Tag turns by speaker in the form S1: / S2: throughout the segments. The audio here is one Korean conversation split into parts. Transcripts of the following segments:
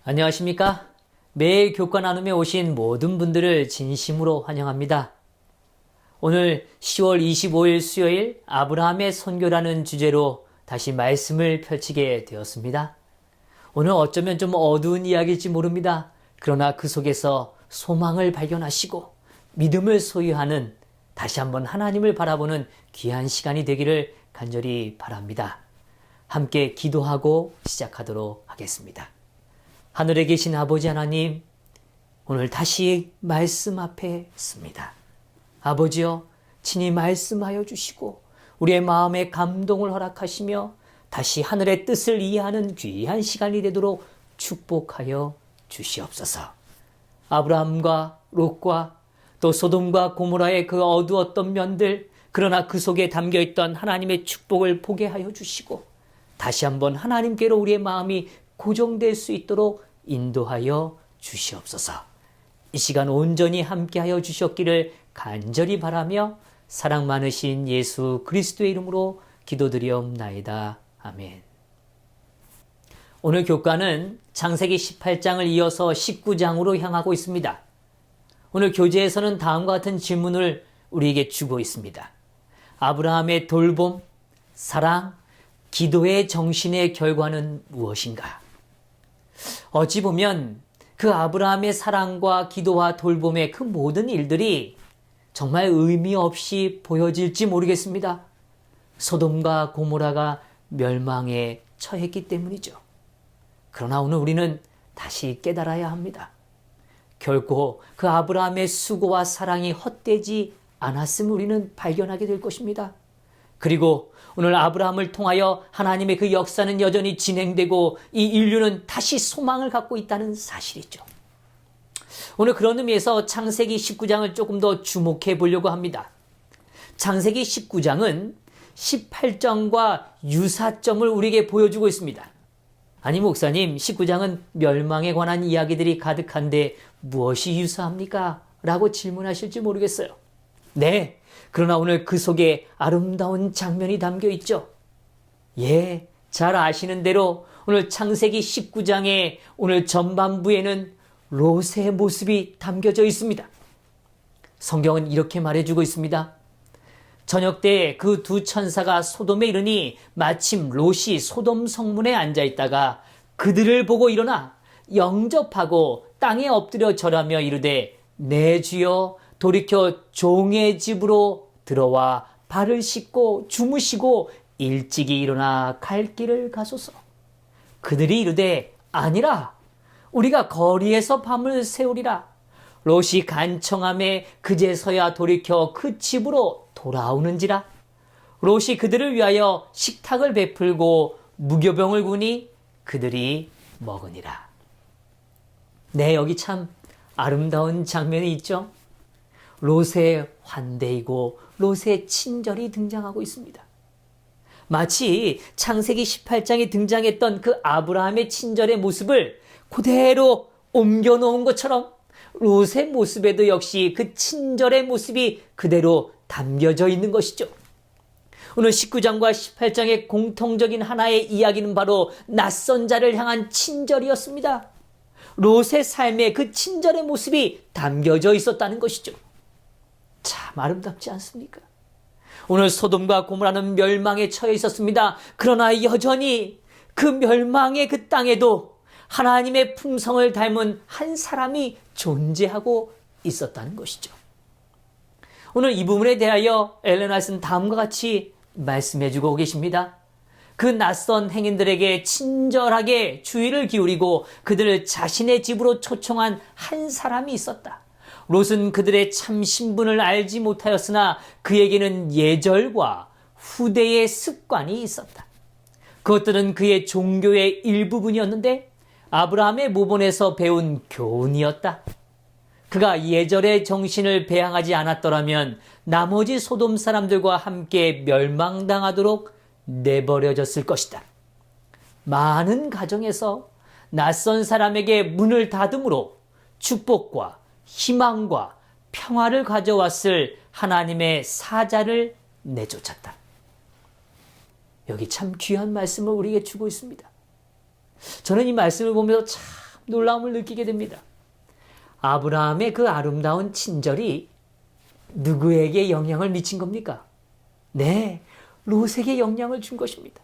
S1: 안녕하십니까? 매일 교과 나눔에 오신 모든 분들을 진심으로 환영합니다. 오늘 10월 25일 수요일 아브라함의 선교라는 주제로 다시 말씀을 펼치게 되었습니다. 오늘 어쩌면 좀 어두운 이야기일지 모릅니다. 그러나 그 속에서 소망을 발견하시고 믿음을 소유하는 다시 한번 하나님을 바라보는 귀한 시간이 되기를 간절히 바랍니다. 함께 기도하고 시작하도록 하겠습니다. 하늘에 계신 아버지 하나님, 오늘 다시 말씀 앞에 섭니다. 아버지여, 친히 말씀하여 주시고 우리의 마음에 감동을 허락하시며 다시 하늘의 뜻을 이해하는 귀한 시간이 되도록 축복하여 주시옵소서. 아브라함과 롯과 또 소돔과 고모라의 그 어두웠던 면들, 그러나 그 속에 담겨있던 하나님의 축복을 보게 하여 주시고 다시 한번 하나님께로 우리의 마음이 고정될 수 있도록 인도하여 주시옵소서. 이 시간 온전히 함께하여 주셨기를 간절히 바라며 사랑 많으신 예수 그리스도의 이름으로 기도드리옵나이다. 아멘. 오늘 교과는 창세기 18장을 이어서 19장으로 향하고 있습니다. 오늘 교재에서는 다음과 같은 질문을 우리에게 주고 있습니다. 아브라함의 돌봄, 사랑, 기도의 정신의 결과는 무엇인가? 어찌 보면 그 아브라함의 사랑과 기도와 돌봄의 그 모든 일들이 정말 의미 없이 보여질지 모르겠습니다. 소돔과 고모라가 멸망에 처했기 때문이죠. 그러나 오늘 우리는 다시 깨달아야 합니다. 결코 그 아브라함의 수고와 사랑이 헛되지 않았음을 우리는 발견하게 될 것입니다. 그리고 오늘 아브라함을 통하여 하나님의 그 역사는 여전히 진행되고 이 인류는 다시 소망을 갖고 있다는 사실이죠. 오늘 그런 의미에서 창세기 19장을 조금 더 주목해 보려고 합니다. 창세기 19장은 18장과 유사점을 우리에게 보여주고 있습니다. 아니 목사님, 19장은 멸망에 관한 이야기들이 가득한데 무엇이 유사합니까? 라고 질문하실지 모르겠어요. 네, 그러나 오늘 그 속에 아름다운 장면이 담겨 있죠. 예, 잘 아시는 대로 오늘 창세기 19장의 오늘 전반부에는 롯의 모습이 담겨져 있습니다. 성경은 이렇게 말해주고 있습니다. 저녁 때 그 두 천사가 소돔에 이르니 마침 롯이 소돔 성문에 앉아있다가 그들을 보고 일어나 영접하고 땅에 엎드려 절하며 이르되 내 주여 돌이켜 종의 집으로 들어와 발을 씻고 주무시고 일찍이 일어나 갈 길을 가소서. 그들이 이르되 아니라 우리가 거리에서 밤을 새우리라. 롯이 간청함에 그제서야 돌이켜 그 집으로 돌아오는지라. 롯이 그들을 위하여 식탁을 베풀고 무교병을 구니 그들이 먹으니라. 네, 여기 참 아름다운 장면이 있죠. 롯의 환대이고 롯의 친절이 등장하고 있습니다. 마치 창세기 18장에 등장했던 그 아브라함의 친절의 모습을 그대로 옮겨놓은 것처럼 롯의 모습에도 역시 그 친절의 모습이 그대로 담겨져 있는 것이죠. 오늘 19장과 18장의 공통적인 하나의 이야기는 바로 낯선 자를 향한 친절이었습니다. 롯의 삶에 그 친절의 모습이 담겨져 있었다는 것이죠. 참 아름답지 않습니까? 오늘 소돔과 고모라는 멸망에 처해 있었습니다. 그러나 여전히 그 멸망의 그 땅에도 하나님의 품성을 닮은 한 사람이 존재하고 있었다는 것이죠. 오늘 이 부분에 대하여 엘렌 화이트는 다음과 같이 말씀해주고 계십니다. 그 낯선 행인들에게 친절하게 주의를 기울이고 그들을 자신의 집으로 초청한 한 사람이 있었다. 롯은 그들의 참 신분을 알지 못하였으나 그에게는 예절과 후대의 습관이 있었다. 그것들은 그의 종교의 일부분이었는데 아브라함의 모본에서 배운 교훈이었다. 그가 예절의 정신을 배양하지 않았더라면 나머지 소돔 사람들과 함께 멸망당하도록 내버려졌을 것이다. 많은 가정에서 낯선 사람에게 문을 닫음으로 축복과 희망과 평화를 가져왔을 하나님의 사자를 내쫓았다. 여기 참 귀한 말씀을 우리에게 주고 있습니다. 저는 이 말씀을 보면서 참 놀라움을 느끼게 됩니다. 아브라함의 그 아름다운 친절이 누구에게 영향을 미친 겁니까? 네, 롯에게 영향을 준 것입니다.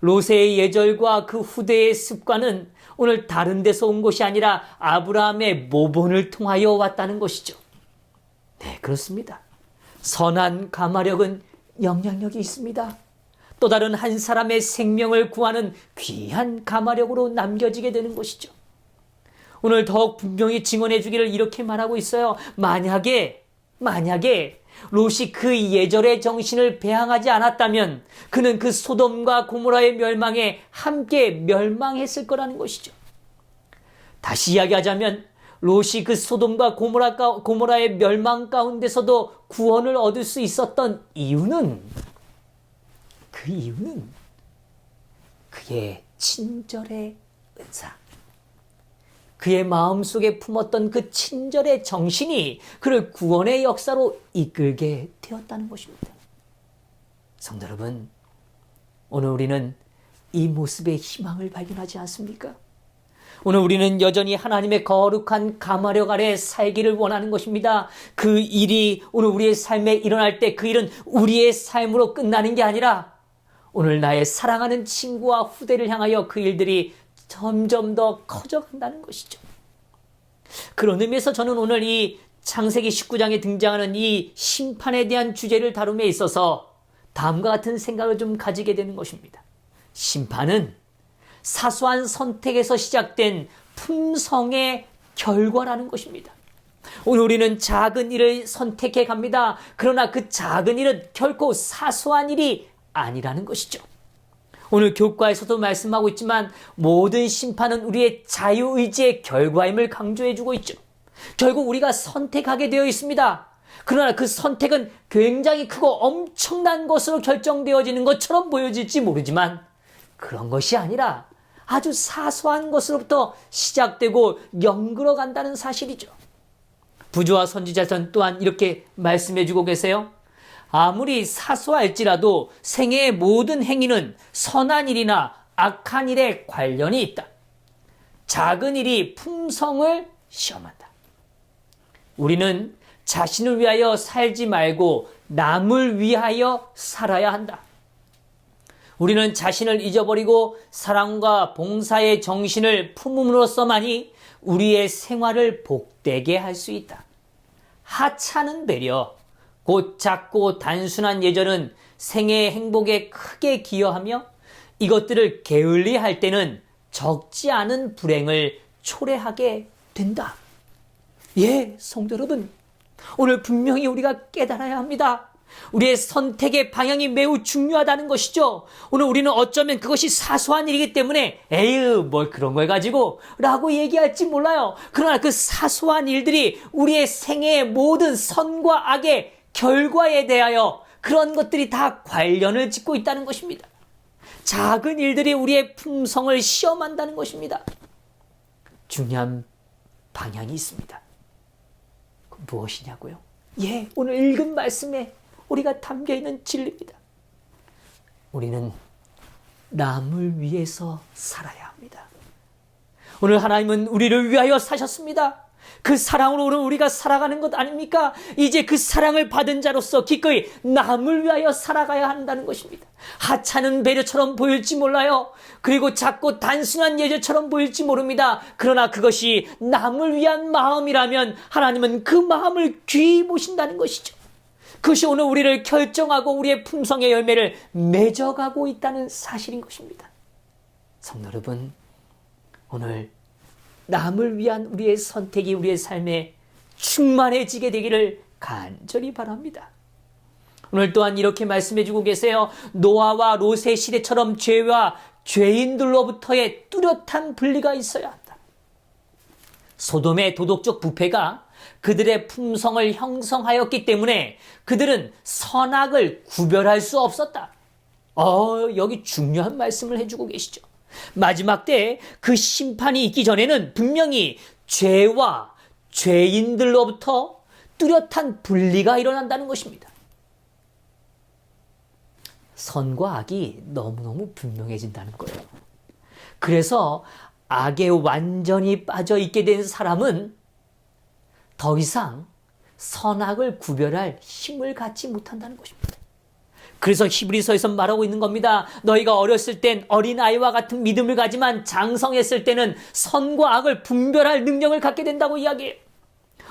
S1: 롯의 예절과 그 후대의 습관은 오늘 다른 데서 온 것이 아니라 아브라함의 모본을 통하여 왔다는 것이죠. 네, 그렇습니다. 선한 가마력은 영향력이 있습니다. 또 다른 한 사람의 생명을 구하는 귀한 가마력으로 남겨지게 되는 것이죠. 오늘 더욱 분명히 증언해 주기를 이렇게 말하고 있어요. 만약에 롯이 그 예절의 정신을 배양하지 않았다면 그는 그 소돔과 고모라의 멸망에 함께 멸망했을 거라는 것이죠. 다시 이야기하자면 롯이 그 소돔과 고모라의 멸망 가운데서도 구원을 얻을 수 있었던 이유는 그의 친절의 은사, 그의 마음속에 품었던 그 친절의 정신이 그를 구원의 역사로 이끌게 되었다는 것입니다. 성도 여러분, 오늘 우리는 이 모습의 희망을 발견하지 않습니까? 오늘 우리는 여전히 하나님의 거룩한 가마력 아래 살기를 원하는 것입니다. 그 일이 오늘 우리의 삶에 일어날 때 그 일은 우리의 삶으로 끝나는 게 아니라 오늘 나의 사랑하는 친구와 후대를 향하여 그 일들이 점점 더 커져간다는 것이죠. 그런 의미에서 저는 오늘 이 창세기 19장에 등장하는 이 심판에 대한 주제를 다룸에 있어서 다음과 같은 생각을 좀 가지게 되는 것입니다. 심판은 사소한 선택에서 시작된 품성의 결과라는 것입니다. 오늘 우리는 작은 일을 선택해 갑니다. 그러나 그 작은 일은 결코 사소한 일이 아니라는 것이죠. 오늘 교과에서도 말씀하고 있지만 모든 심판은 우리의 자유의지의 결과임을 강조해주고 있죠. 결국 우리가 선택하게 되어 있습니다. 그러나 그 선택은 굉장히 크고 엄청난 것으로 결정되어지는 것처럼 보여질지 모르지만 그런 것이 아니라 아주 사소한 것으로부터 시작되고 연결어 간다는 사실이죠. 부조와 선지자전 또한 이렇게 말씀해주고 계세요. 아무리 사소할지라도 생애의 모든 행위는 선한 일이나 악한 일에 관련이 있다. 작은 일이 품성을 시험한다. 우리는 자신을 위하여 살지 말고 남을 위하여 살아야 한다. 우리는 자신을 잊어버리고 사랑과 봉사의 정신을 품음으로써만이 우리의 생활을 복되게 할 수 있다. 하찮은 배려, 곧 작고 단순한 예절은 생애의 행복에 크게 기여하며 이것들을 게을리할 때는 적지 않은 불행을 초래하게 된다. 예, 성도 여러분, 오늘 분명히 우리가 깨달아야 합니다. 우리의 선택의 방향이 매우 중요하다는 것이죠. 오늘 우리는 어쩌면 그것이 사소한 일이기 때문에 에휴 뭘 그런 걸 가지고 라고 얘기할지 몰라요. 그러나 그 사소한 일들이 우리의 생애의 모든 선과 악의 결과에 대하여 그런 것들이 다 관련을 짓고 있다는 것입니다. 작은 일들이 우리의 품성을 시험한다는 것입니다. 중요한 방향이 있습니다. 무엇이냐고요? 예, 오늘 읽은 말씀에 우리가 담겨있는 진리입니다. 우리는 남을 위해서 살아야 합니다. 오늘 하나님은 우리를 위하여 사셨습니다. 그 사랑으로 오늘 우리가 살아가는 것 아닙니까? 이제 그 사랑을 받은 자로서 기꺼이 남을 위하여 살아가야 한다는 것입니다. 하찮은 배려처럼 보일지 몰라요. 그리고 작고 단순한 예절처럼 보일지 모릅니다. 그러나 그것이 남을 위한 마음이라면 하나님은 그 마음을 귀히 보신다는 것이죠. 그것이 오늘 우리를 결정하고 우리의 품성의 열매를 맺어가고 있다는 사실인 것입니다. 성도 여러분, 오늘 남을 위한 우리의 선택이 우리의 삶에 충만해지게 되기를 간절히 바랍니다. 오늘 또한 이렇게 말씀해주고 계세요. 노아와 롯의 시대처럼 죄와 죄인들로부터의 뚜렷한 분리가 있어야 한다. 소돔의 도덕적 부패가 그들의 품성을 형성하였기 때문에 그들은 선악을 구별할 수 없었다. 여기 중요한 말씀을 해주고 계시죠. 마지막 때 그 심판이 있기 전에는 분명히 죄와 죄인들로부터 뚜렷한 분리가 일어난다는 것입니다. 선과 악이 너무너무 분명해진다는 거예요. 그래서 악에 완전히 빠져 있게 된 사람은 더 이상 선악을 구별할 힘을 갖지 못한다는 것입니다. 그래서 히브리서에서 말하고 있는 겁니다. 너희가 어렸을 땐 어린아이와 같은 믿음을 가지만 장성했을 때는 선과 악을 분별할 능력을 갖게 된다고 이야기해요.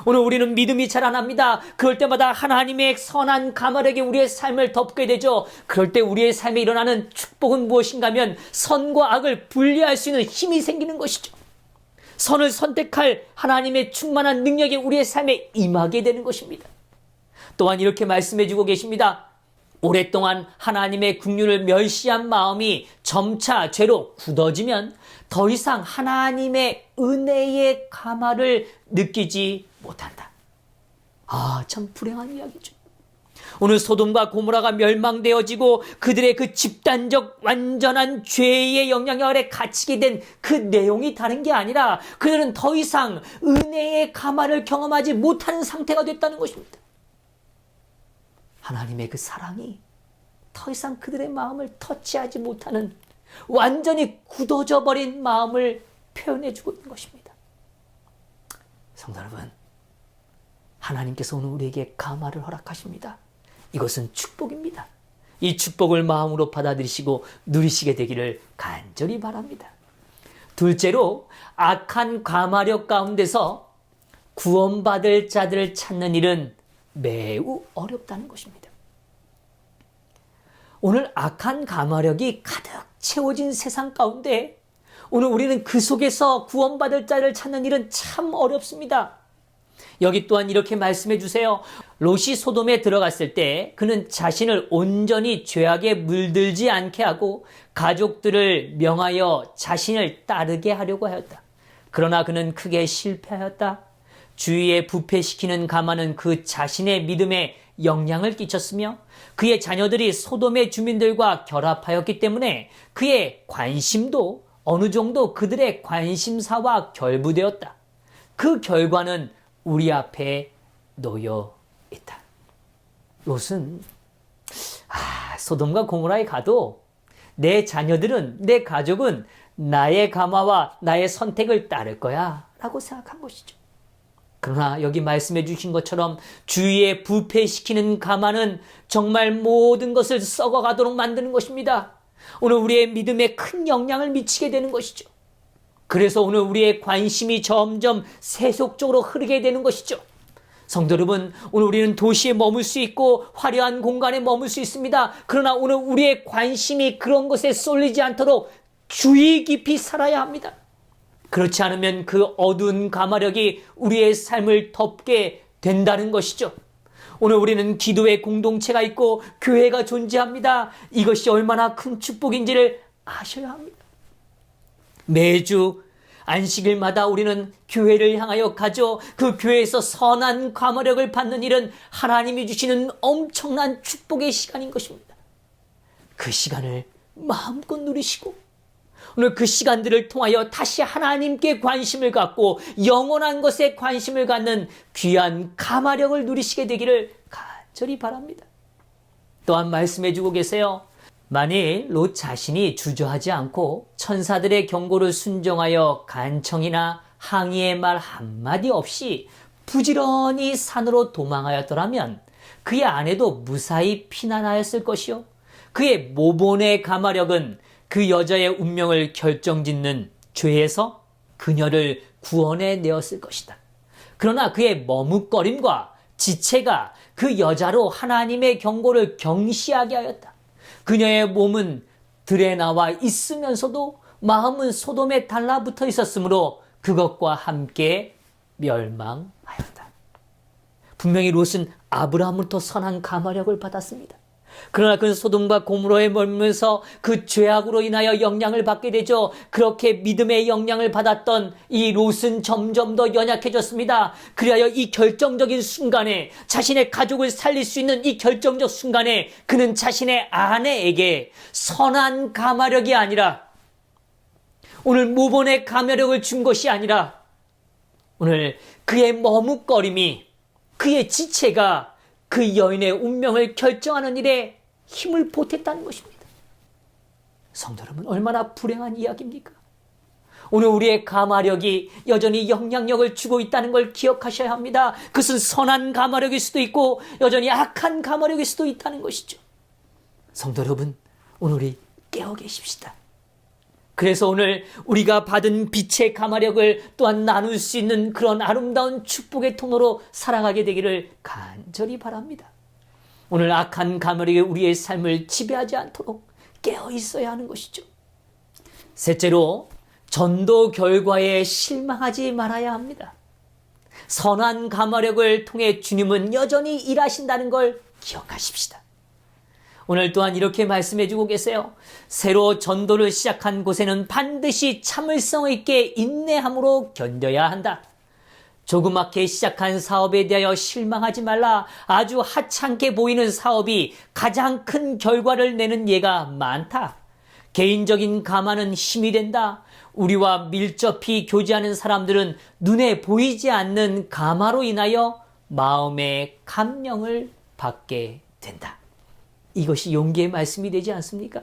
S1: 오늘 우리는 믿음이 자라납니다. 그럴 때마다 하나님의 선한 가마력이 우리의 삶을 덮게 되죠. 그럴 때 우리의 삶에 일어나는 축복은 무엇인가 하면 선과 악을 분리할 수 있는 힘이 생기는 것이죠. 선을 선택할 하나님의 충만한 능력이 우리의 삶에 임하게 되는 것입니다. 또한 이렇게 말씀해 주고 계십니다. 오랫동안 하나님의 긍휼을 멸시한 마음이 점차 죄로 굳어지면 더 이상 하나님의 은혜의 가마를 느끼지 못한다. 참 불행한 이야기죠. 오늘 소돔과 고모라가 멸망되어지고 그들의 그 집단적 완전한 죄의 영향 아래 갇히게 된 그 내용이 다른 게 아니라 그들은 더 이상 은혜의 가마를 경험하지 못하는 상태가 됐다는 것입니다. 하나님의 그 사랑이 더 이상 그들의 마음을 터치하지 못하는 완전히 굳어져 버린 마음을 표현해 주고 있는 것입니다. 성도 여러분, 하나님께서 오늘 우리에게 가마를 허락하십니다. 이것은 축복입니다. 이 축복을 마음으로 받아들이시고 누리시게 되기를 간절히 바랍니다. 둘째로, 악한 가마력 가운데서 구원받을 자들을 찾는 일은 매우 어렵다는 것입니다. 오늘 악한 가마력이 가득 채워진 세상 가운데 오늘 우리는 그 속에서 구원받을 자를 찾는 일은 참 어렵습니다. 여기 또한 이렇게 말씀해 주세요. 롯이 소돔에 들어갔을 때 그는 자신을 온전히 죄악에 물들지 않게 하고 가족들을 명하여 자신을 따르게 하려고 하였다. 그러나 그는 크게 실패하였다. 주위에 부패시키는 가마는 그 자신의 믿음에 영향을 끼쳤으며 그의 자녀들이 소돔의 주민들과 결합하였기 때문에 그의 관심도 어느 정도 그들의 관심사와 결부되었다. 그 결과는 우리 앞에 놓여 있다. 롯은 소돔과 고모라에 가도 내 자녀들은, 내 가족은 나의 가마와 나의 선택을 따를 거야 라고 생각한 것이죠. 그러나 여기 말씀해 주신 것처럼 주위에 부패시키는 가마는 정말 모든 것을 썩어가도록 만드는 것입니다. 오늘 우리의 믿음에 큰 영향을 미치게 되는 것이죠. 그래서 오늘 우리의 관심이 점점 세속적으로 흐르게 되는 것이죠. 성도 여러분, 오늘 우리는 도시에 머물 수 있고 화려한 공간에 머물 수 있습니다. 그러나 오늘 우리의 관심이 그런 것에 쏠리지 않도록 주의 깊이 살아야 합니다. 그렇지 않으면 그 어두운 가마력이 우리의 삶을 덮게 된다는 것이죠. 오늘 우리는 기도의 공동체가 있고 교회가 존재합니다. 이것이 얼마나 큰 축복인지를 아셔야 합니다. 매주 안식일마다 우리는 교회를 향하여 가죠. 그 교회에서 선한 가마력을 받는 일은 하나님이 주시는 엄청난 축복의 시간인 것입니다. 그 시간을 마음껏 누리시고 오늘 그 시간들을 통하여 다시 하나님께 관심을 갖고 영원한 것에 관심을 갖는 귀한 가마력을 누리시게 되기를 간절히 바랍니다. 또한 말씀해 주고 계세요. 만일 롯 자신이 주저하지 않고 천사들의 경고를 순종하여 간청이나 항의의 말 한마디 없이 부지런히 산으로 도망하였더라면 그의 아내도 무사히 피난하였을 것이요. 그의 모본의 가마력은 그 여자의 운명을 결정짓는 죄에서 그녀를 구원해 내었을 것이다. 그러나 그의 머뭇거림과 지체가 그 여자로 하나님의 경고를 경시하게 하였다. 그녀의 몸은 들에 나와 있으면서도 마음은 소돔에 달라붙어 있었으므로 그것과 함께 멸망하였다. 분명히 롯은 아브라함으로부터 선한 가마력을 받았습니다. 그러나 그는 소돔과 고모라에 머물면서 그 죄악으로 인하여 영향을 받게 되죠. 그렇게 믿음의 영향을 받았던 이 롯은 점점 더 연약해졌습니다. 그리하여 이 결정적인 순간에 자신의 가족을 살릴 수 있는 이 결정적 순간에 그는 자신의 아내에게 선한 가마력이 아니라 오늘 모본의 가마력을 준 것이 아니라 오늘 그의 머뭇거림이 그의 지체가 그 여인의 운명을 결정하는 일에 힘을 보탰다는 것입니다. 성도 여러분, 얼마나 불행한 이야기입니까? 오늘 우리의 가마력이 여전히 영향력을 주고 있다는 걸 기억하셔야 합니다. 그것은 선한 가마력일 수도 있고 여전히 악한 가마력일 수도 있다는 것이죠. 성도 여러분, 오늘 우리 깨어 계십시다. 그래서 오늘 우리가 받은 빛의 가마력을 또한 나눌 수 있는 그런 아름다운 축복의 통로로 살아가게 되기를 간절히 바랍니다. 오늘 악한 가마력이 우리의 삶을 지배하지 않도록 깨어 있어야 하는 것이죠. 셋째로, 전도 결과에 실망하지 말아야 합니다. 선한 가마력을 통해 주님은 여전히 일하신다는 걸 기억하십시다. 오늘 또한 이렇게 말씀해 주고 계세요. 새로 전도를 시작한 곳에는 반드시 참을성 있게 인내함으로 견뎌야 한다. 조그맣게 시작한 사업에 대하여 실망하지 말라. 아주 하찮게 보이는 사업이 가장 큰 결과를 내는 예가 많다. 개인적인 가마는 힘이 된다. 우리와 밀접히 교제하는 사람들은 눈에 보이지 않는 가마로 인하여 마음의 감명을 받게 된다. 이것이 용기의 말씀이 되지 않습니까?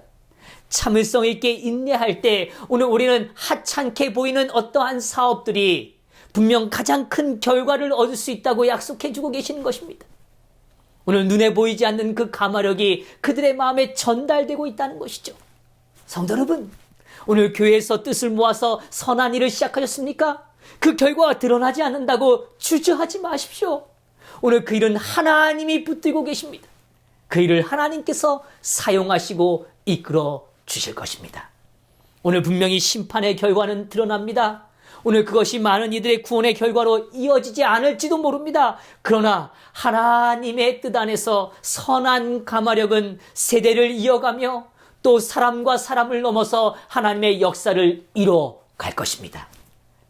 S1: 참을성 있게 인내할 때 오늘 우리는 하찮게 보이는 어떠한 사업들이 분명 가장 큰 결과를 얻을 수 있다고 약속해 주고 계시는 것입니다. 오늘 눈에 보이지 않는 그 가마력이 그들의 마음에 전달되고 있다는 것이죠. 성도 여러분, 오늘 교회에서 뜻을 모아서 선한 일을 시작하셨습니까? 그 결과가 드러나지 않는다고 주저하지 마십시오. 오늘 그 일은 하나님이 붙들고 계십니다. 그 일을 하나님께서 사용하시고 이끌어 주실 것입니다. 오늘 분명히 심판의 결과는 드러납니다. 오늘 그것이 많은 이들의 구원의 결과로 이어지지 않을지도 모릅니다. 그러나 하나님의 뜻 안에서 선한 가마력은 세대를 이어가며 또 사람과 사람을 넘어서 하나님의 역사를 이뤄 갈 것입니다.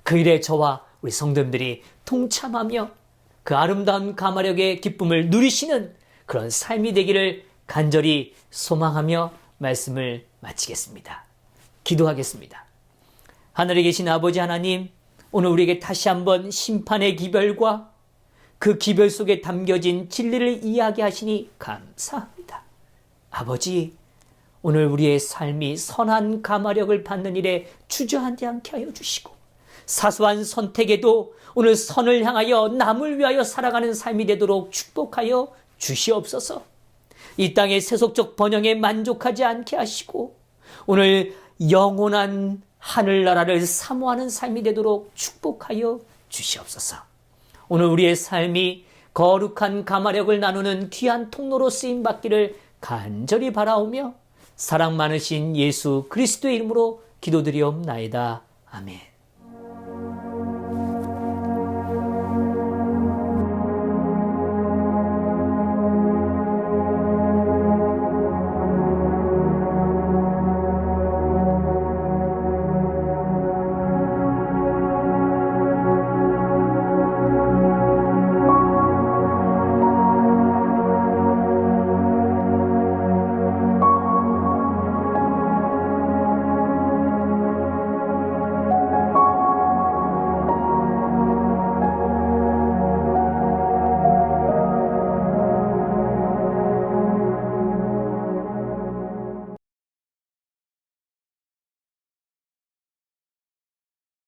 S1: 그 일에 저와 우리 성도님들이 동참하며 그 아름다운 가마력의 기쁨을 누리시는 그런 삶이 되기를 간절히 소망하며 말씀을 마치겠습니다. 기도하겠습니다. 하늘에 계신 아버지 하나님, 오늘 우리에게 다시 한번 심판의 기별과 그 기별 속에 담겨진 진리를 이야기하시니 감사합니다. 아버지, 오늘 우리의 삶이 선한 가마력을 받는 일에 주저하지 않게 하여 주시고 사소한 선택에도 오늘 선을 향하여 남을 위하여 살아가는 삶이 되도록 축복하여 주시옵소서. 이 땅의 세속적 번영에 만족하지 않게 하시고 오늘 영원한 하늘나라를 사모하는 삶이 되도록 축복하여 주시옵소서. 오늘 우리의 삶이 거룩한 가마력을 나누는 귀한 통로로 쓰임받기를 간절히 바라오며 사랑 많으신 예수 그리스도의 이름으로 기도드리옵나이다. 아멘.